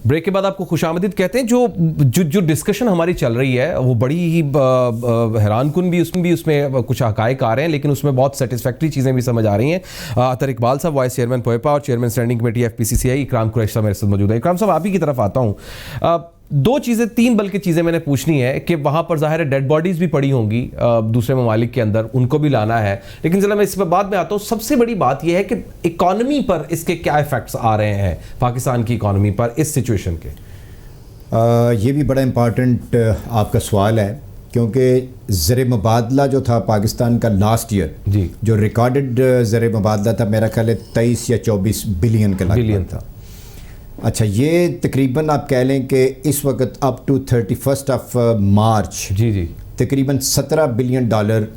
Break के बाद आपको खुशामदीद कहते हैं। जो डिस्कशन हमारी चल रही है वो बड़ी ही हैरानकुन भी उसमें कुछ हकायक आ रहे हैं, लेकिन उसमें बहुत सेटिस्फैक्ट्री चीज़ें भी समझ आ रही हैं। अतर इकबाल साहब वाइस चेयरमैन पोएपा और चेयरमैन स्टैंडिंग कमेटी FPCCI इकराम कुरैशी साहब मेरे साथ मौजूद है। इकराम साहब, आप ही की तरफ आता हूँ। दो चीज़ें, तीन बल्कि चीज़ें मैंने पूछनी है कि वहाँ पर ज़ाहिर है डेड बॉडीज़ भी पड़ी होंगी दूसरे ममालिक के अंदर, उनको भी लाना है, लेकिन चलो मैं इस पर बाद में आता हूँ। सबसे बड़ी बात यह है कि इकॉनमी पर इसके क्या इफेक्ट्स आ रहे हैं, पाकिस्तान की इकॉनमी पर इस सिचुएशन के। ये भी बड़ा इम्पॉर्टेंट आपका सवाल है, क्योंकि ज़र मुबादला जो था पाकिस्तान का लास्ट ईयर जी, जो रिकॉर्डेड ज़र मुबादला था, मेरा ख्याल है 23 या 24 बिलियन का बिलियन था। अच्छा, ये तकरीबन आप कह लें कि इस वक्त अप टू 31 ऑफ मार्च जी जी तकरीबन $17 बिलियन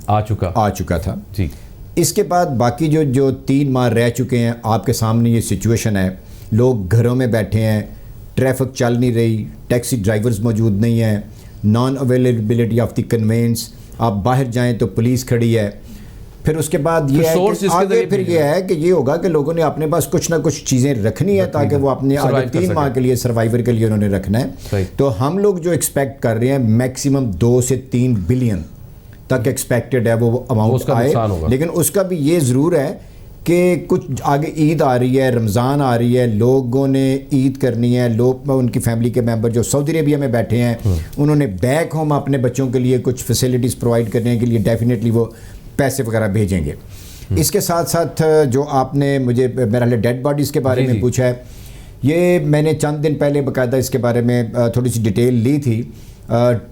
आ चुका था जी। इसके बाद बाकी जो 3 माह रह चुके हैं, आपके सामने ये सिचुएशन है। लोग घरों में बैठे हैं, ट्रैफिक चल नहीं रही, टैक्सी ड्राइवर्स मौजूद नहीं हैं, non availability of the conveyance, आप बाहर जाएं तो पुलिस खड़ी है। फिर उसके बाद ये है कि आगे फिर ये है कि ये होगा कि लोगों ने अपने पास कुछ ना कुछ चीज़ें रखनी है ताकि वो अपने आगे 3 माह के लिए सर्वाइवर के लिए उन्होंने रखना है। तो हम लोग जो एक्सपेक्ट कर रहे हैं मैक्सिमम 2 से 3 बिलियन तक एक्सपेक्टेड है वो अमाउंट आए, लेकिन उसका भी ये ज़रूर है कि कुछ आगे ईद आ रही है, रमज़ान आ रही है, लोगों ने ईद करनी है, लोग उनकी फैमिली के मेंबर जो सऊदी अरेबिया में बैठे हैं उन्होंने बैक होम अपने बच्चों के लिए कुछ फैसिलिटीज़ प्रोवाइड करने के लिए डेफिनेटली वो पैसे वगैरह भेजेंगे। इसके साथ साथ जो आपने मुझे मेरा डेड बॉडीज़ के बारे में पूछा है, ये मैंने चंद दिन पहले बाकायदा इसके बारे में थोड़ी सी डिटेल ली थी।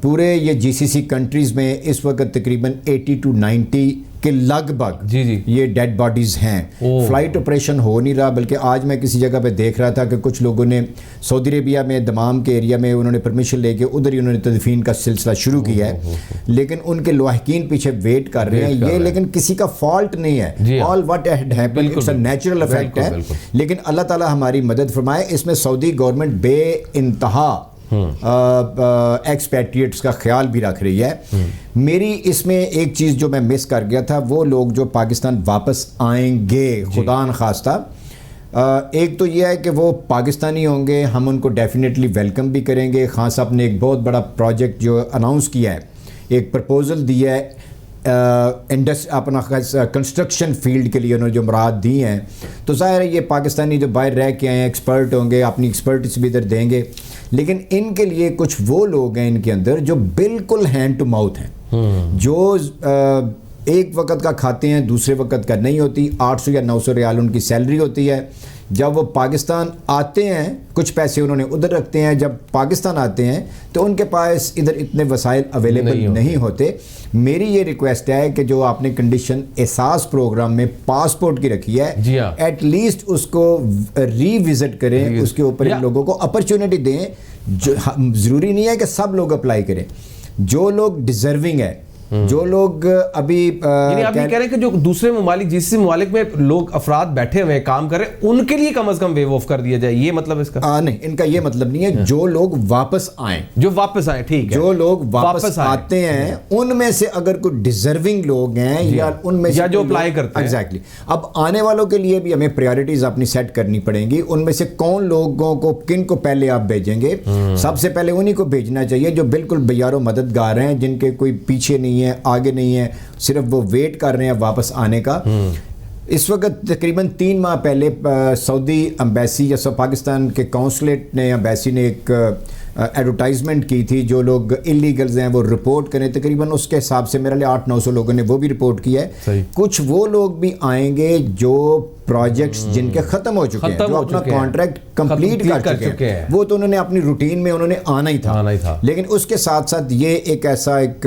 पूरे ये GCC कंट्रीज़ में इस वक्त तकरीबन 80 to 90 के लगभग जी ये डेड बॉडीज़ हैं। फ्लाइट ऑपरेशन हो नहीं रहा, बल्कि आज मैं किसी जगह पे देख रहा था कि कुछ लोगों ने सऊदी अरेबिया में दमाम के एरिया में उन्होंने परमिशन लेके उधर ही उन्होंने तदफीन का सिलसिला शुरू किया है, लेकिन उनके लवाहिकीन पीछे वेट कर रहे हैं। ये लेकिन किसी का फॉल्ट नहीं है, all what had happened it's a natural effect है, लेकिन अल्लाह ताला हमारी मदद फरमाए। इसमें सऊदी गवर्नमेंट बे इंतहा एक्सपैट्रिएट्स का ख्याल भी रख रही है। मेरी इसमें एक चीज़ जो मैं मिस कर गया था, वो लोग जो पाकिस्तान वापस आएंगे खुदा न खास्ता, एक तो ये है कि वो पाकिस्तानी होंगे, हम उनको डेफिनेटली वेलकम भी करेंगे। खान साहब ने एक बहुत बड़ा प्रोजेक्ट जो अनाउंस किया है, एक प्रपोज़ल दिया है अपना कंस्ट्रक्शन फील्ड के लिए उन्होंने जो मुराद दी हैं, तो ज़ाहिर है ये पाकिस्तानी जो बाहर रह के आए हैं एक्सपर्ट होंगे, अपनी एक्सपर्टिस भी इधर देंगे, लेकिन इनके लिए कुछ वो लोग हैं इनके अंदर जो बिल्कुल हैंड टू माउथ हैं, जो एक वक्त का खाते हैं, दूसरे वक्त का नहीं होती। 800 या 900 रियाल उनकी सैलरी होती है। जब वो पाकिस्तान आते हैं कुछ पैसे उन्होंने उधर रखते हैं, जब पाकिस्तान आते हैं तो उनके पास इधर इतने वसाइल अवेलेबल नहीं होते। मेरी ये रिक्वेस्ट है कि जो आपने कंडीशन एहसास प्रोग्राम में पासपोर्ट की रखी है, एटलीस्ट उसको रीविजिट करें, उसके ऊपर इन लोगों को अपॉर्चुनिटी दें। ज़रूरी नहीं है कि सब लोग अप्लाई करें, जो लोग डिजर्विंग है, जो लोग अभी यानी आप ये कह रहे हैं कि जो दूसरे ममालिक, जिस ममालिक में लोग अफराद बैठे हुए काम कर रहे हैं, उनके लिए कम से कम वेव ऑफ कर दिया जाए, ये मतलब इसका? नहीं, इनका ये मतलब नहीं है। जो लोग वापस आए, ठीक है, जो लोग वापस आते हैं उनमें से अगर कोई डिजर्विंग लोग हैं या उनमें से जो अप्लाई करते हैं, एग्जैक्टली। अब आने वालों के लिए भी हमें प्रायोरिटीज अपनी सेट करनी पड़ेंगी। उनमें से कौन लोगों को, किन को पहले आप भेजेंगे? सबसे पहले उन्हीं को भेजना चाहिए जो बिल्कुल बेयारो मददगार हैं, जिनके कोई पीछे नहीं है, आगे नहीं है, सिर्फ वो वेट कर रहे हैं वापस आने का। इस वक्त तकरीबन 3 माह पहले सऊदी एम्बेसी या पाकिस्तान के कौंसलेट ने, एम्बेसी ने एक एडवर्टाइजमेंट की थी, जो लोग इलीगल्स हैं वो रिपोर्ट करें। तकरीबन उसके हिसाब से मेरे लिए 800-900 लोगों ने वो भी रिपोर्ट किया है। कुछ वो लोग भी आएंगे जो प्रोजेक्ट्स जिनके ख़त्म हो चुके हैं, जो अपना कॉन्ट्रैक्ट कंप्लीट कर चुके हैं, वो तो उन्होंने अपनी रूटीन में उन्होंने आना ही था। लेकिन उसके साथ साथ ये एक ऐसा एक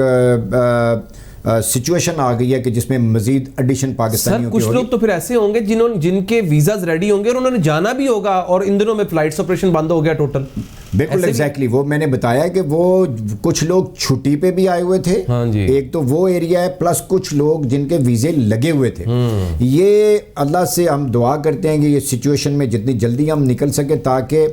सिचुएशन आ गई है कि जिसमें मजीद एडिशन पाकिस्तानियों की कुछ लोग तो फिर ऐसे होंगे जिनके वीज़ाज रेडी होंगे और उन्होंने जाना भी होगा, और इन दिनों में फ्लाइट्स ऑपरेशन बंद हो गया टोटल। बिल्कुल एग्जैक्टली, वो मैंने बताया कि वो कुछ लोग छुट्टी पे भी आए हुए थे। हाँ जी। एक तो वो एरिया है, प्लस कुछ लोग जिनके वीज़े लगे हुए थे। ये अल्लाह से हम दुआ करते हैं कि ये सिचुएशन में जितनी जल्दी हम निकल सके, ताकि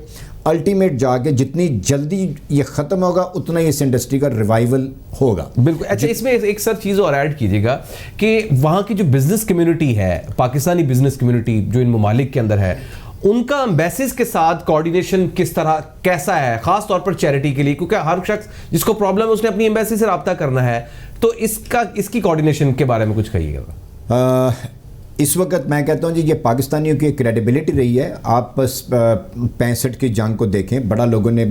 अल्टीमेट जाके जितनी जल्दी ये ख़त्म होगा उतना ही इस इंडस्ट्री का रिवाइवल होगा। बिल्कुल। अच्छा, इसमें एक सर चीज़ और ऐड कीजिएगा कि वहाँ की जो बिज़नेस कम्युनिटी है, पाकिस्तानी बिज़नेस कम्युनिटी जो इन ममालिक के अंदर है, उनका एम्बेसीज के साथ कोऑर्डिनेशन किस तरह कैसा है, खास तौर पर चैरिटी के लिए, क्योंकि हर शख्स जिसको प्रॉब्लम है उसने अपनी एम्बेसी से रब्ता करना है, तो इसकी कोऑर्डिनेशन के बारे में कुछ कहिएगा। इस वक्त मैं कहता हूँ जी, ये पाकिस्तानियों की क्रेडिबिलिटी रही है। आप 65 की जंग को देखें, बड़ा लोगों ने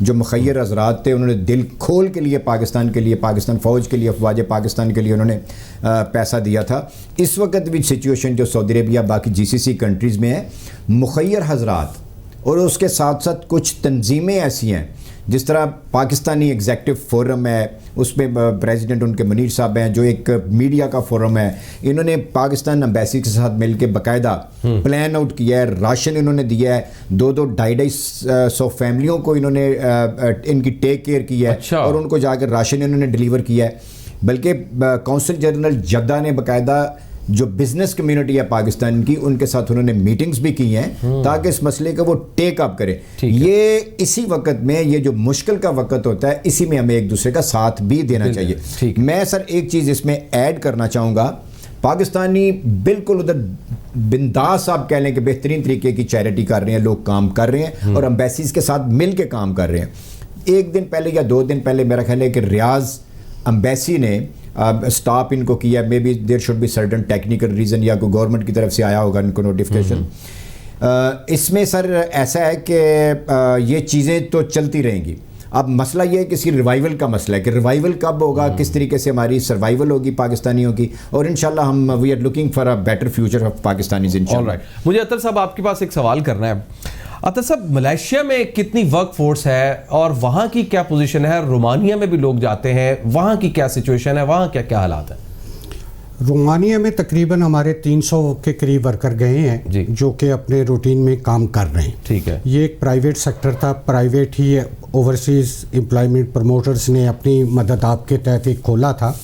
जो मुखय्यर हज़रात थे उन्होंने दिल खोल के लिए पाकिस्तान के लिए, पाकिस्तान फ़ौज के लिए, अफवाज पाकिस्तान के लिए उन्होंने पैसा दिया था। इस वक्त भी सिचुएशन जो सऊदी अरबिया बाकी GCC कंट्रीज़ में है, मुखय्यर हज़रात और उसके साथ साथ कुछ तंजीमें ऐसी हैं, जिस तरह पाकिस्तानी एग्जेक्टिव फोरम है, उसमें प्रेसिडेंट उनके मुनीर साहब हैं, जो एक मीडिया का फोरम है। इन्होंने पाकिस्तान एम्बेसी के साथ मिलकर बाकायदा प्लान आउट किया है, राशन इन्होंने दिया है, 200-250 फैमिलियों को इन्होंने इनकी टेक केयर की है। अच्छा। और उनको जाकर राशन इन्होंने डिलीवर किया है। बल्कि कौंसल जनरल जद्दा ने बाकायदा जो बिजनेस कम्युनिटी है पाकिस्तान की, उनके साथ उन्होंने मीटिंग्स भी की हैं ताकि इस मसले का वो टेक अप करें। ये इसी वक्त में, ये जो मुश्किल का वक्त होता है, इसी में हमें एक दूसरे का साथ भी देना चाहिए। मैं सर एक चीज़ इसमें ऐड करना चाहूँगा, पाकिस्तानी बिल्कुल उधर बिंदास आप कह लें कि बेहतरीन तरीके की चैरिटी कर रहे हैं, लोग काम कर रहे हैं और एम्बेसीज के साथ मिल के काम कर रहे हैं। एक दिन पहले या 2 दिन पहले मेरा ख्याल है कि रियाज एम्बेसी ने स्टॉप इनको किया। Maybe there should be certain technical reason, या कोई गवर्नमेंट की तरफ से आया होगा इनको नोटिफिकेशन। इसमें सर ऐसा है कि ये चीज़ें तो चलती रहेंगी। अब मसला ये है कि इसकी रिवाइवल का मसला है कि रिवाइवल कब होगा, किस तरीके से हमारी सर्वाइवल होगी पाकिस्तानियों की, और इंशाल्लाह हम we are looking for a better future of Pakistanis इंशाल्लाह। ऑलराइट, मुझे अतर साहब आपके पास एक सवाल करना है। अतर साहब, मलेशिया में कितनी वर्क फोर्स है और वहाँ की क्या पोजीशन है? रोमानिया में भी लोग जाते हैं, वहाँ की क्या सिचुएशन है, वहाँ क्या क्या हालात है? रोमानिया में तकरीबन हमारे 300 के करीब वर्कर गए हैं जो कि अपने रूटीन में काम कर रहे हैं। ठीक है। ये एक प्राइवेट सेक्टर था, प्राइवेट ही ओवरसीज एम्प्लॉयमेंट प्रमोटर्स ने अपनी मदद आपके तहत एक खोला था।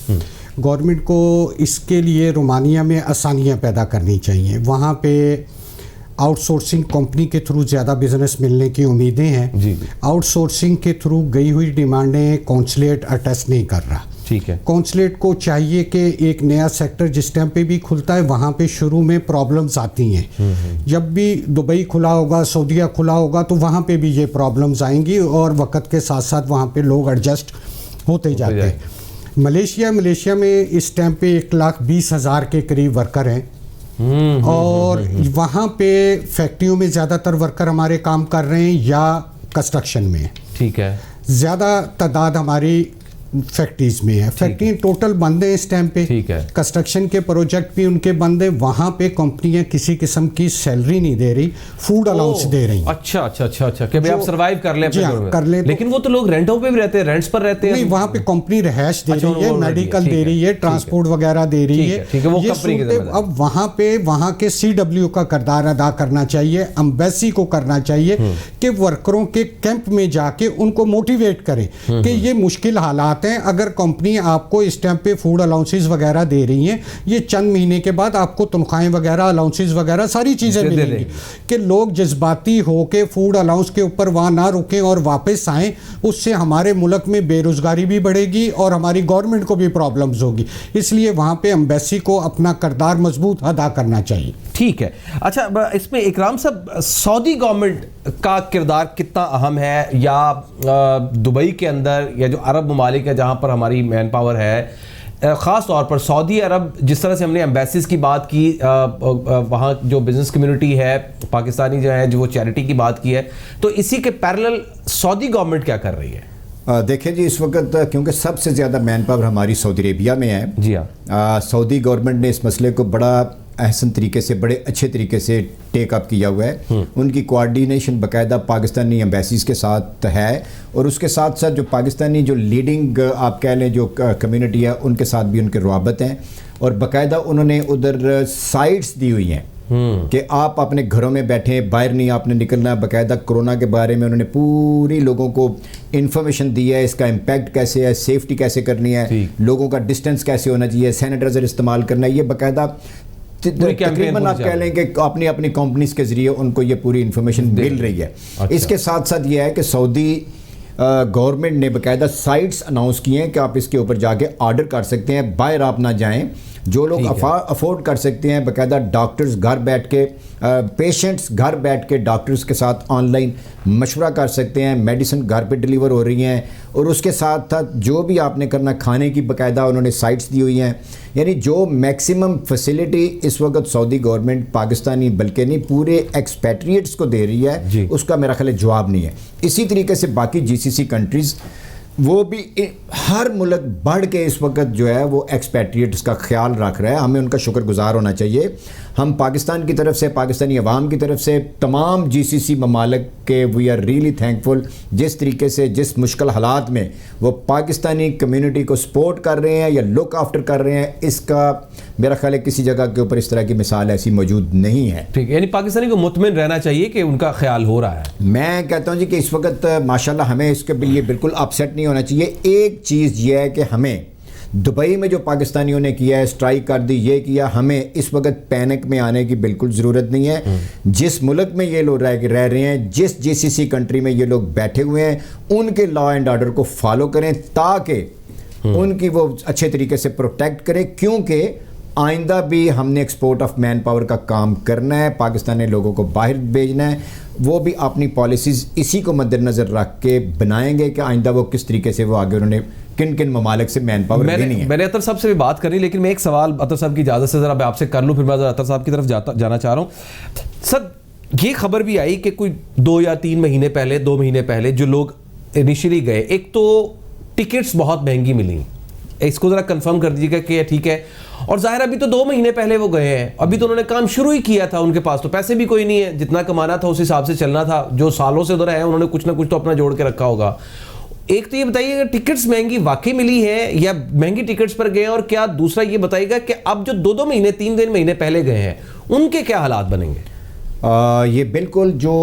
गवर्नमेंट को इसके लिए रोमानिया में आसानियाँ पैदा करनी चाहिए। वहाँ पे आउटसोर्सिंग कंपनी के थ्रू ज़्यादा बिजनेस मिलने की उम्मीदें हैं। आउटसोर्सिंग के थ्रू गई हुई डिमांडें कौंसलेट अटेस्ट नहीं कर रहा। ठीक है। कौंसलेट को चाहिए कि एक नया सेक्टर जिस टाइम पे भी खुलता है वहाँ पे शुरू में प्रॉब्लम्स आती हैं। जब भी दुबई खुला होगा, सऊदीया खुला होगा, तो वहाँ पे भी ये प्रॉब्लम्स आएंगी और वक्त के साथ साथ वहाँ पे लोग एडजस्ट होते जाते हैं। मलेशिया में इस टाइम पे 1,20,000 के करीब वर्कर हैं और वहाँ पे फैक्ट्रियों में ज़्यादातर वर्कर हमारे काम कर रहे हैं या कंस्ट्रक्शन में। ठीक है। ज़्यादा तादाद हमारी फैक्ट्रीज में है। फैक्ट्री टोटल बंद है इस टाइम पे। ठीक है। कंस्ट्रक्शन के प्रोजेक्ट भी उनके बंद है। वहाँ पे कंपनियां किसी किस्म की सैलरी नहीं दे रही, फूड अलाउंस दे रही। अच्छा कि भाई आप सर्वाइव कर लें, कर ले। लेकिन वो तो लोग रेंटों पे भी रहते हैं, रेंट्स पर रहते हैं। नहीं, वहाँ पे कंपनी रहायश दे रही है, मेडिकल दे रही है, ट्रांसपोर्ट वगैरह दे रही है। अब वहाँ पे वहाँ के CW का किरदार अदा करना चाहिए, एम्बेसी को करना चाहिए कि वर्करों के कैंप में जाके उनको मोटिवेट करें कि ये मुश्किल हालात हैं। अगर कंपनी आपको इस टाइम पे फूड अलाउंसेस वगैरह दे रही हैं, ये चंद महीने के बाद आपको तनख्वाहें वगैरह, अलाउंसेस वगैरह सारी चीज़ें मिलेंगी। कि लोग जज्बाती हो के फूड अलाउंस के ऊपर वहाँ ना रुकें और वापस आएँ। उससे हमारे मुल्क में बेरोज़गारी भी बढ़ेगी और हमारी गवर्नमेंट को भी प्रॉब्लम्स होगी। इसलिए वहाँ पे एम्बेसी को अपना किरदार मजबूत अदा करना चाहिए। ठीक है। अच्छा, इसमें इकराम साहब, सऊदी गवर्नमेंट का किरदार कितना अहम है, या दुबई के अंदर या जो अरब ममालिक है जहाँ पर हमारी मैन पावर है, ख़ास तौर पर सऊदी अरब, जिस तरह से हमने एम्बेसीज की बात की, वहाँ जो बिज़नेस कम्युनिटी है पाकिस्तानी जो है, जो वो चैरिटी की बात की है, तो इसी के पैरेलल सऊदी गवर्नमेंट क्या कर रही है? देखें जी, इस वक्त क्योंकि सबसे ज़्यादा मैन पावर हमारी सऊदी अरबिया में है। जी हाँ। सऊदी गवर्नमेंट ने इस मसले को बड़ा अहसन तरीके से, बड़े अच्छे तरीके से टेक अप किया हुआ है। उनकी कोऑर्डिनेशन बाकायदा पाकिस्तानी एम्बेसीज के साथ है और उसके साथ साथ जो पाकिस्तानी जो लीडिंग आप कह लें जो कम्युनिटी है, उनके साथ भी उनके रवाबत हैं और बाकायदा उन्होंने उधर साइट्स दी हुई हैं कि आप अपने घरों में बैठे, बाहर नहीं आपने निकलना। बाकायदा कोरोना के बारे में उन्होंने पूरी लोगों को इन्फॉर्मेशन दी है, इसका इम्पैक्ट कैसे है, सेफ्टी कैसे करनी है, लोगों का डिस्टेंस कैसे होना चाहिए, सैनिटाइजर इस्तेमाल करना है। ये बाकायदा तकरीबन आप कह लें कि अपनी अपनी कंपनीज के जरिए उनको ये पूरी इन्फॉर्मेशन मिल रही है। अच्छा। इसके साथ साथ ये है कि सऊदी गवर्नमेंट ने बाकायदा साइट्स अनाउंस किए हैं कि आप इसके ऊपर जाके ऑर्डर कर सकते हैं, बाहर आप ना जाएं। जो लोग अफोर्ड कर सकते हैं, बाकायदा डॉक्टर्स घर बैठ के, पेशेंट्स घर बैठ के डॉक्टर्स के साथ ऑनलाइन मशवरा कर सकते हैं, मेडिसिन घर पे डिलीवर हो रही हैं, और उसके साथ साथ जो भी आपने करना खाने की बाकायदा उन्होंने साइट्स दी हुई हैं। यानी जो मैक्सिमम फैसिलिटी इस वक्त सऊदी गवर्नमेंट पाकिस्तानी बल्कि नहीं पूरे एक्सपैट्रिएट्स को दे रही है, उसका मेरा ख्याल जवाब नहीं है। इसी तरीके से बाकी जीसीसी कंट्रीज़ वो भी हर मुल्क बढ़ के इस वक्त जो है वो एक्सपैट्रिएट्स का ख्याल रख रहा है, हमें उनका शुक्रगुजार होना चाहिए। हम पाकिस्तान की तरफ से, पाकिस्तानी अवाम की तरफ से, तमाम जीसीसी ममालिक के वी आर रियली थैंकफुल जिस तरीके से जिस मुश्किल हालात में वो पाकिस्तानी कम्युनिटी को सपोर्ट कर रहे हैं या लुक आफ्टर कर रहे हैं। इसका मेरा ख्याल है किसी जगह के ऊपर इस तरह की मिसाल ऐसी मौजूद नहीं है। ठीक है, यानी पाकिस्तानी को मुतमिन रहना चाहिए कि उनका ख्याल हो रहा है। मैं कहता हूँ जी कि इस वक्त माशाल्लाह हमें इसके लिए बिल्कुल अपसेट नहीं होना चाहिए। एक चीज़ यह है कि हमें दुबई में जो पाकिस्तानियों ने किया है, स्ट्राइक कर दी, ये किया, हमें इस वक्त पैनिक में आने की बिल्कुल ज़रूरत नहीं है। जिस मुल्क में ये लोग रह रहे हैं, जिस जीसीसी कंट्री में ये लोग बैठे हुए हैं, उनके लॉ एंड ऑर्डर को फॉलो करें ताकि उनकी वो अच्छे तरीके से प्रोटेक्ट करें, क्योंकि आइंदा भी हमने एक्सपोर्ट ऑफ मैन पावर का काम करना है, पाकिस्तानी लोगों को बाहर भेजना है। वो भी अपनी पॉलिसीज़ इसी को मद्देनज़र रख के बनाएंगे कि आइंदा वो किस तरीके से वो आगे उन्होंने किन किन ममालिक से मैन पावर लेनी है। मैंने अतर साहब से भी बात करी, लेकिन मैं एक सवाल अतर साहब की इजाज़त से ज़रा मैं आपसे कर लूँ, फिर मैं अतर साहब की तरफ जाना चाह रहा हूँ। सर, ये खबर भी आई कि कोई 2 या 3 महीने पहले, 2 महीने पहले जो लोग इनिशियली गए, एक तो टिकट्स बहुत महंगी मिली, इसको ज़रा कंफर्म कर दीजिएगा कि ठीक है। और जाहिर अभी तो 2 महीने पहले वो गए हैं, अभी तो उन्होंने काम शुरू ही किया था, उनके पास तो पैसे भी कोई नहीं है, जितना कमाना था उस हिसाब से चलना था। जो सालों से उधर है उन्होंने कुछ ना कुछ तो अपना जोड़ के रखा होगा। एक तो ये बताइएगा टिकट्स महंगी वाकई मिली है या महंगी टिकट्स पर गए हैं, और क्या दूसरा ये बताइएगा कि अब जो 2-2 महीने 3 महीने पहले गए हैं उनके क्या हालात बनेंगे? ये बिल्कुल जो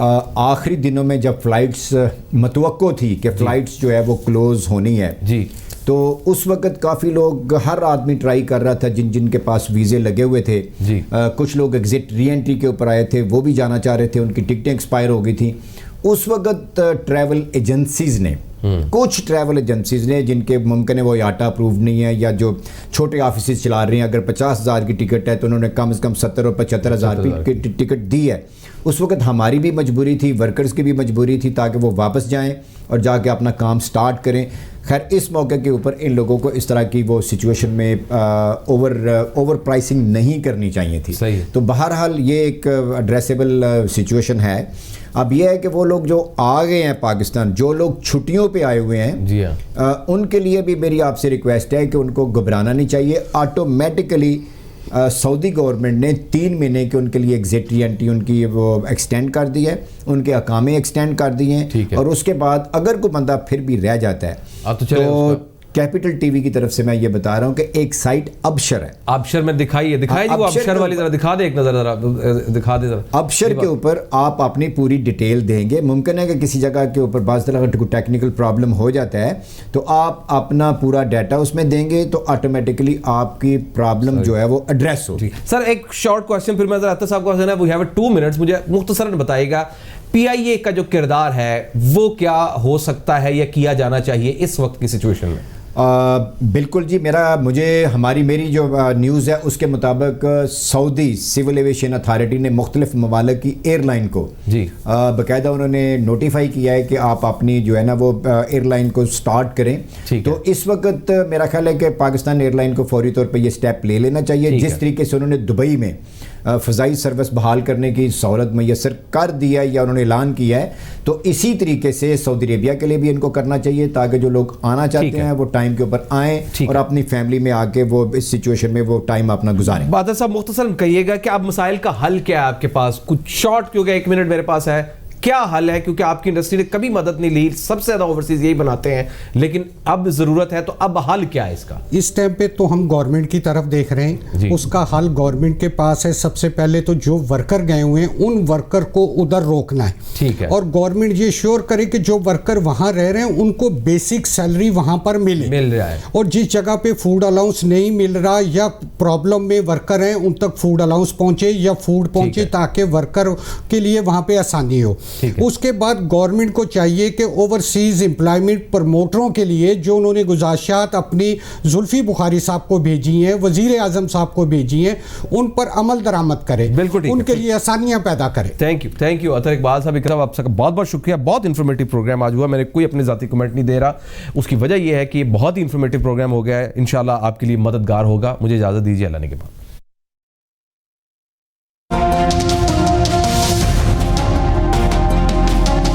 आखिरी दिनों में जब फ्लाइट्स मतवक्को थी कि फ़्लाइट्स जो है वो क्लोज़ होनी है जी, तो उस वक़्त काफ़ी लोग, हर आदमी ट्राई कर रहा था जिनके पास वीज़े लगे हुए थे जी। कुछ लोग एग्जिट री एंट्री के ऊपर आए थे, वो भी जाना चाह रहे थे, उनकी टिकटें एक्सपायर हो गई थी। उस वक़्त ट्रैवल एजेंसीज़ ने, कुछ ट्रैवल एजेंसीज़ ने जिनके मुमकिन है वो याटा अप्रूव नहीं है या जो छोटे ऑफिस चला रहे हैं, अगर 50,000 की टिकट है तो उन्होंने कम से कम 70 और 75,000 की टिकट दी है। उस वक्त हमारी भी मजबूरी थी, वर्कर्स की भी मजबूरी थी ताकि वो वापस जाएं और जाके अपना काम स्टार्ट करें। खैर इस मौके के ऊपर इन लोगों को इस तरह की वो सिचुएशन में ओवर प्राइसिंग नहीं करनी चाहिए थी। सही। तो बहरहाल ये एक एड्रेसेबल सिचुएशन है। अब ये है कि वो लोग जो आ गए हैं पाकिस्तान, जो लोग छुट्टियों पे आए हुए हैं जी हाँ, उनके लिए भी मेरी आपसे रिक्वेस्ट है कि उनको घबराना नहीं चाहिए। ऑटोमेटिकली सऊदी गवर्नमेंट ने 3 महीने के उनके लिए एग्जिट री एंट्री उनकी वो एक्सटेंड कर दी है, उनके अकामे एक्सटेंड कर दिए हैं। और उसके बाद अगर कोई बंदा फिर भी रह जाता है तो कैपिटल टीवी की तरफ से मैं ये बता रहा हूँ कि एक साइट अबशर है। अबशर में दिखाई जी, वो अबशर वाली जरा दिखा दे, एक नजर जरा दिखा दे जरा। अबशर के ऊपर आप अपनी पूरी डिटेल देंगे। मुमकिन है कि किसी जगह के ऊपर बाज़ तरह का टेक्निकल प्रॉब्लम हो जाता है तो आप अपना पूरा डाटा उसमें देंगे तो ऑटोमेटिकली आपकी प्रॉब्लम जो है वो एड्रेस होगी। सर एक शॉर्ट क्वेश्चन, फिर मैं अतर साहब को वी हैव 2 मिनट्स, मुझे मुख्तसरन बताइएगा PIA का जो किरदार है वो क्या हो सकता है या किया जाना चाहिए इस वक्त की सिचुएशन में? बिल्कुल जी, मेरी जो न्यूज़ है उसके मुताबिक सऊदी सिविल एविएशन अथॉरिटी ने मुख्तलिफ ममालिक की एयरलाइन को जी बाकायदा उन्होंने नोटिफाई किया है कि आप अपनी जो है ना वो एयरलाइन को स्टार्ट करें। तो इस वक्त मेरा ख्याल है कि पाकिस्तान एयरलाइन को फौरी तौर पर यह स्टेप ले लेना चाहिए। जिस तरीके से उन्होंने दुबई में फ़ज़ाई सर्विस बहाल करने की सहूलत मैसर कर दिया है या उन्होंने ऐलान किया है, तो इसी तरीके से सऊदी अरेबिया के लिए भी इनको करना चाहिए ताकि जो लोग आना चाहते हैं वो टाइम के ऊपर आएँ और अपनी फैमिली में आके वो इस सिचुएशन में वो टाइम अपना गुजारें। बादल साहब मुख्तसरन कहिएगा कि अब मसाइल का हल क्या है आपके पास, कुछ शॉर्ट, क्योंकि 1 मिनट मेरे पास है, क्या हल है? क्योंकि आपकी इंडस्ट्री ने कभी मदद नहीं ली, सबसे ज्यादा ओवरसीज यही बनाते हैं, लेकिन अब जरूरत है, तो अब हल क्या है इसका? इस टाइम पे तो हम गवर्नमेंट की तरफ देख रहे हैं, उसका हल गवर्नमेंट के पास है। सबसे पहले तो जो वर्कर गए हुए हैं उन वर्कर को उधर रोकना है, ठीक है, और गवर्नमेंट ये श्योर करे कि जो वर्कर वहां रह रहे हैं उनको बेसिक सैलरी वहां पर मिल रहा है, और जिस जगह पे फूड अलाउंस नहीं मिल रहा या प्रॉब्लम में वर्कर हैं उन तक फूड अलाउंस पहुंचे या फूड पहुंचे ताकि वर्कर के लिए वहां पे आसानी हो। उसके बाद गवर्नमेंट को चाहिए कि ओवरसीज एम्प्लॉयमेंट प्रमोटरों के लिए जो उन्होंने गुजारिशात अपनी जुल्फी बुखारी साहब को भेजी हैं, वजीर आजम साहब को भेजी हैं, उन पर अमल दरामद करे, बिल्कुल उनके लिए आसानियां पैदा करे। थैंक यू अतर इकबाल साहब। इकराम, आपका बहुत बहुत शुक्रिया। बहुत इंफॉर्मेटिव प्रोग्राम आज हुआ। मैंने कोई अपने जाती कमेंट नहीं दे रहा, उसकी वजह यह है कि बहुत ही इंफॉर्मेटिव प्रोग्राम हो गया है। इंशाल्लाह आपके लिए मददगार होगा। मुझे इजाजत दीजिए, अल्लाह ने के बाद।